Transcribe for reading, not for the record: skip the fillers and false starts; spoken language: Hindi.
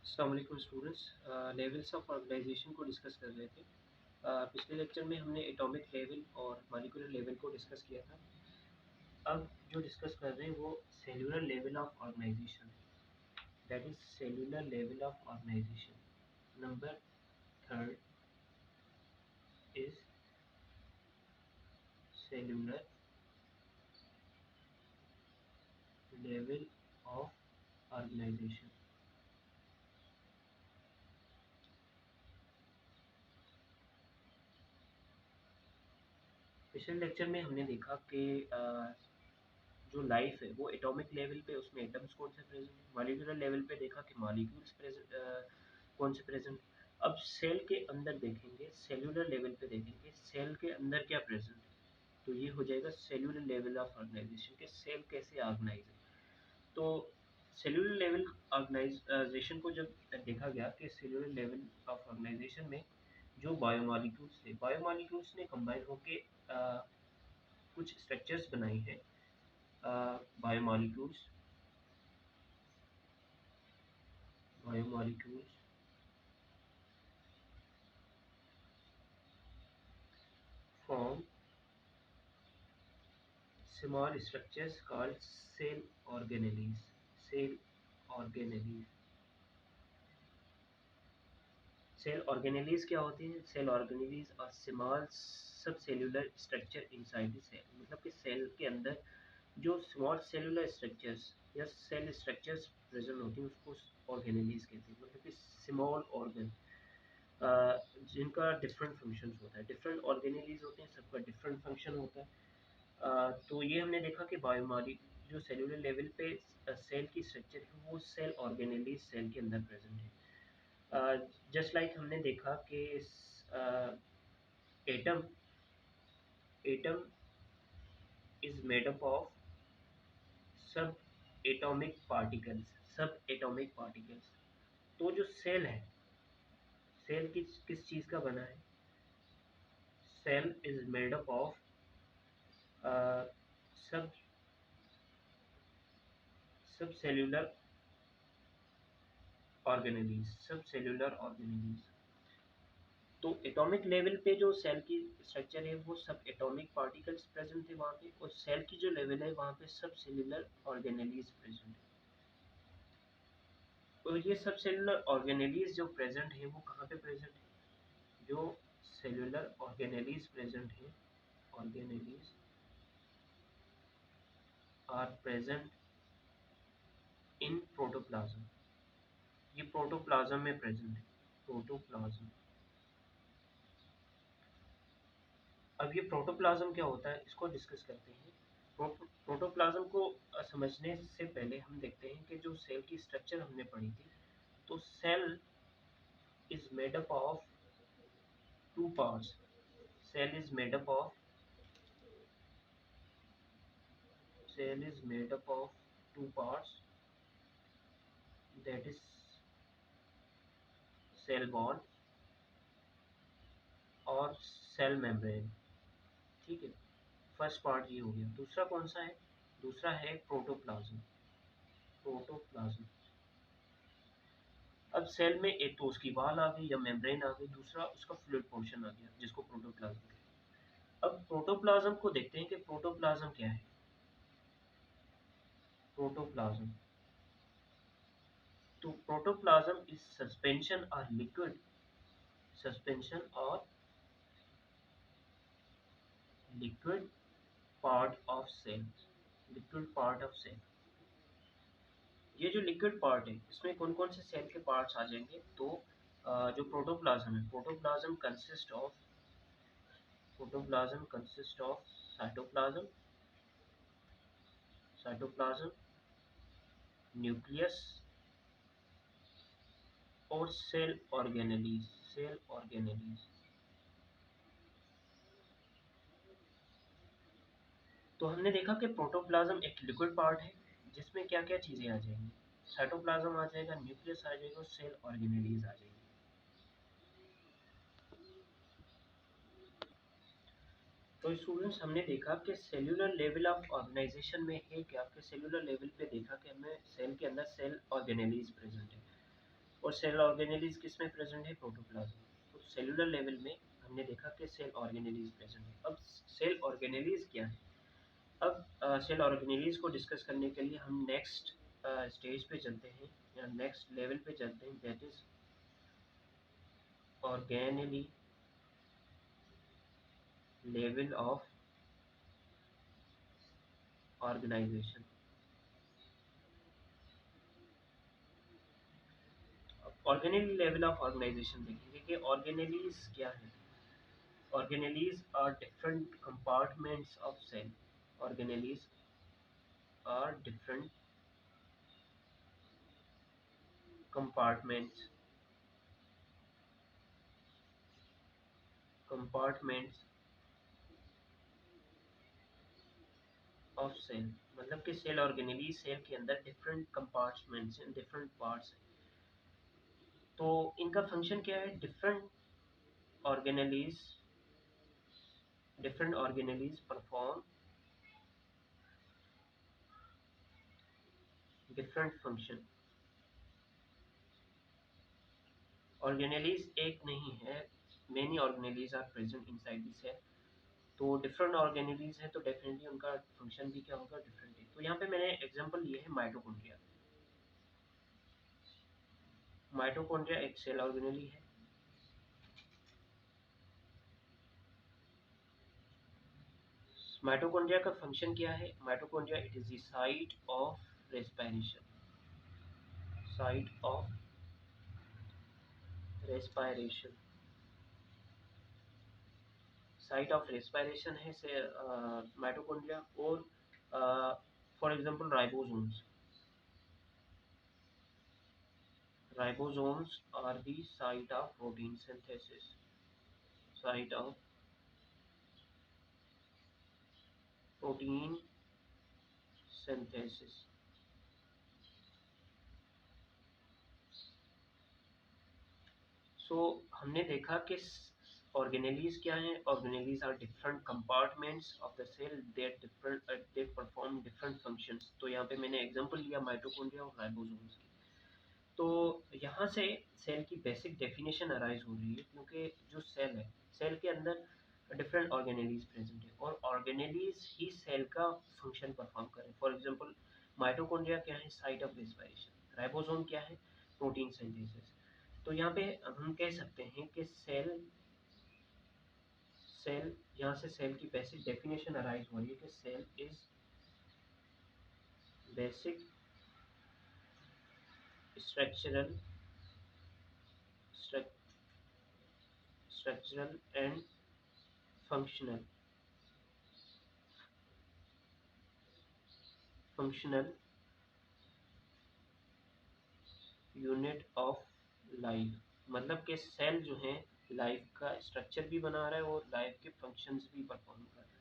अस्सलाम वालेकुम स्टूडेंट्स। लेवल्स ऑफ ऑर्गेनाइजेशन को डिस्कस कर रहे थे। पिछले लेक्चर में हमने एटॉमिक लेवल और मॉलिक्यूलर लेवल को डिस्कस किया था। अब जो डिस्कस कर रहे हैं वो सेलुलर लेवल ऑफ ऑर्गेनाइजेशन है, that is cellular level of organisation. Number third is cellular level of organisation. पिछले लेक्चर में हमने देखा कि जो लाइफ है वो एटॉमिक लेवल पे उसमें एटम्स कौन से प्रेजेंट है, मॉलिक्यूलर लेवल पे देखा कि मॉलिक्यूल्स प्रेजेंट कौन से प्रेजेंट। अब सेल के अंदर देखेंगे, सेल्यूलर लेवल पे देखेंगे सेल के अंदर क्या प्रेजेंट है। तो ये हो जाएगा सेल्यूलर लेवल ऑफ ऑर्गेनाइजेशन के सेल कैसे ऑर्गेनाइज है। तो सेल्यूलर लेवल ऑर्गेनाइजेशन को जब देखा गया कि सेल्यूलर लेवल ऑफ ऑर्गेनाइजेशन में जो बायोमॉलिक्यूल्स थे, बायोमॉलिक्यूल्स ने कंबाइन होके कुछ स्ट्रक्चर्स बनाई हैं। Biomolecules biomolecules form small structures called cell organelles. Cell organelles. Cell organelles क्या होती हैं? सेल ऑर्गेनेलीज और small sub cellular structure inside the cell, मतलब कि सेल के अंदर जो स्मॉल सेलुलर स्ट्रक्चर्स या सेल स्ट्रक्चर्स प्रेजेंट होती हैं उसको ऑर्गेनेलीज कहते हैं, मतलब कि स्मॉल ऑर्गन जिनका डिफरेंट फंक्शंस होता है। डिफरेंट ऑर्गेनेलीज होते हैं, सबका डिफरेंट फंक्शन होता है। तो ये हमने देखा कि बायोमॉलिक जो सेलुलर लेवल पे सेल की स्ट्रक्चर है वो सेल ऑर्गेनेलीज सेल के अंदर प्रेजेंट है। जस्ट लाइक हमने देखा कि atom atom is made up of सब एटॉमिक पार्टिकल्स। तो जो सेल है, सेल किस चीज का बना है? Cell is made up of sub sub cellular organelles. तो एटॉमिक लेवल पे जो सेल की स्ट्रक्चर है वो सब एटॉमिक पार्टिकल्स प्रेजेंट थे वहाँ पे, और सेल की जो लेवल है वहाँ पे सब सेल्यूलर ऑर्गेनेलीज प्रेजेंट है। तो ये सब सेल्यूलर ऑर्गेनेलीज जो प्रेजेंट है वो कहाँ पे प्रेजेंट है? जो सेल्यूलर ऑर्गेनेलीज प्रेजेंट है, organelles are present in protoplasm. ये प्रोटोप्लाज्म में प्रेजेंट है, प्रोटोप्लाज्म। अब ये प्रोटोप्लाज्म क्या होता है इसको डिस्कस करते हैं। प्रोटोप्लाज्म को समझने से पहले हम देखते हैं कि जो सेल की स्ट्रक्चर हमने पढ़ी थी, तो cell is made up of two parts. Cell is made up of cell is made up of two parts, that is cell wall और सेल मेम्ब्रेन। ठीक है, फर्स्ट पार्ट ये हो गया। दूसरा कौन सा है? दूसरा है प्रोटोप्लाज्म। प्रोटोप्लाज्म, अब सेल में एक तो उसकी वॉल आ गई या मेम्ब्रेन आ गई, दूसरा उसका फ्लूइड पोर्शन आ गया जिसको प्रोटोप्लाज्म कहते हैं। अब प्रोटोप्लाज्म को देखते हैं कि प्रोटोप्लाज्म क्या है। प्रोटोप्लाज्म, तो प्रोटोप्लाज्म इज सस्पेंशन और liquid part of cell. Liquid part of cell, ये जो लिक्विड पार्ट है इसमें कौन कौन से सेल के पार्ट्स आ जाएंगे? तो जो प्रोटोप्लाज्म है, protoplasm consist of cytoplasm, nucleus और सेल ऑर्गेनेलीज। तो हमने देखा कि प्रोटोप्लाज्म एक लिक्विड पार्ट है जिसमें क्या क्या चीजें आ जाएंगी? साइटोप्लाज्म आ जाएगा, न्यूक्लियस आ जाएगा और सेल ऑर्गेनेलीज आ जाएगी। तो स्टूडेंट्स हमने देखा कि सेल्यूलर लेवल ऑफ ऑर्गेनाइजेशन में है क्या, कि सेल्यूलर लेवल पे देखा कि हमें सेल के अंदर सेल ऑर्गेनेलीज प्रेजेंट है, और सेल ऑर्गेनेलीज किस में प्रेजेंट है? प्रोटोप्लाज्म। तो सेलुलर लेवल में हमने देखा कि सेल ऑर्गेनेलीज प्रेजेंट है। अब सेल ऑर्गेनेलीज क्या है? अब सेल ऑर्गेनेलीज को डिस्कस करने के लिए हम नेक्स्ट स्टेज पे चलते हैं या नेक्स्ट लेवल पे चलते हैं, that is organelle level of organisation. Organelle level of organisation देखेंगे कि ऑर्गेनेलीज क्या है। Organelles are different compartments of cell. Organelles are different compartments compartments of cell। मतलब कि सेल ऑर्गेनेली सेल के अंदर डिफरेंट कंपार्टमेंट्स हैं, डिफरेंट पार्ट्स हैं। तो इनका फंक्शन क्या है? Organelles different organelles perform different function. Organelles एक नहीं है, many organelles are present inside the cell. तो डिफरेंट ऑर्गेनेलीज है तो डेफिनेटली उनका फंक्शन भी क्या होगा? डिफरेंट है। तो यहाँ पे मैंने एग्जांपल लिए है माइटोकॉन्ड्रिया। माइटोकॉन्ड्रिया एक सेल ऑर्गेनेली है। माइटोकॉन्ड्रिया का फंक्शन क्या है? Mitochondria it is the site of respiration. Site of respiration site of respiration है से माइटोकॉन्ड्रिया। और for example ribosomes. Ribosomes are the site of protein synthesis. Site of protein synthesis. So हमने देखा कि ऑर्गेनेलीज क्या हैं? Organelles are different compartments of the cell that different they perform different functions. तो यहाँ पे मैंने एग्जांपल लिया माइटोकॉन्ड्रिया और राइबोसोम्स की। तो यहाँ से सेल की बेसिक डेफिनेशन अराइज हो रही है, क्योंकि जो सेल है, सेल के अंदर डिफरेंट ऑर्गेनेलीज प्रेजेंट है और ऑर्गेनेलीज ही सेल का फंक्शन परफॉर्म करें। फॉर एग्जांपल माइटोकॉन्ड्रिया क्या है? Site of respiration. राइबोसोम क्या है? Protein synthesis. तो यहाँ पे हम कह सकते हैं कि सेल सेल यहाँ से सेल की बेसिक डेफिनेशन अराइज हो रही है कि cell is basic structural structural and functional functional unit of life. मतलब कि सेल जो है लाइफ का स्ट्रक्चर भी बना रहा है और लाइफ के फंक्शंस भी परफॉर्म कर रहा है।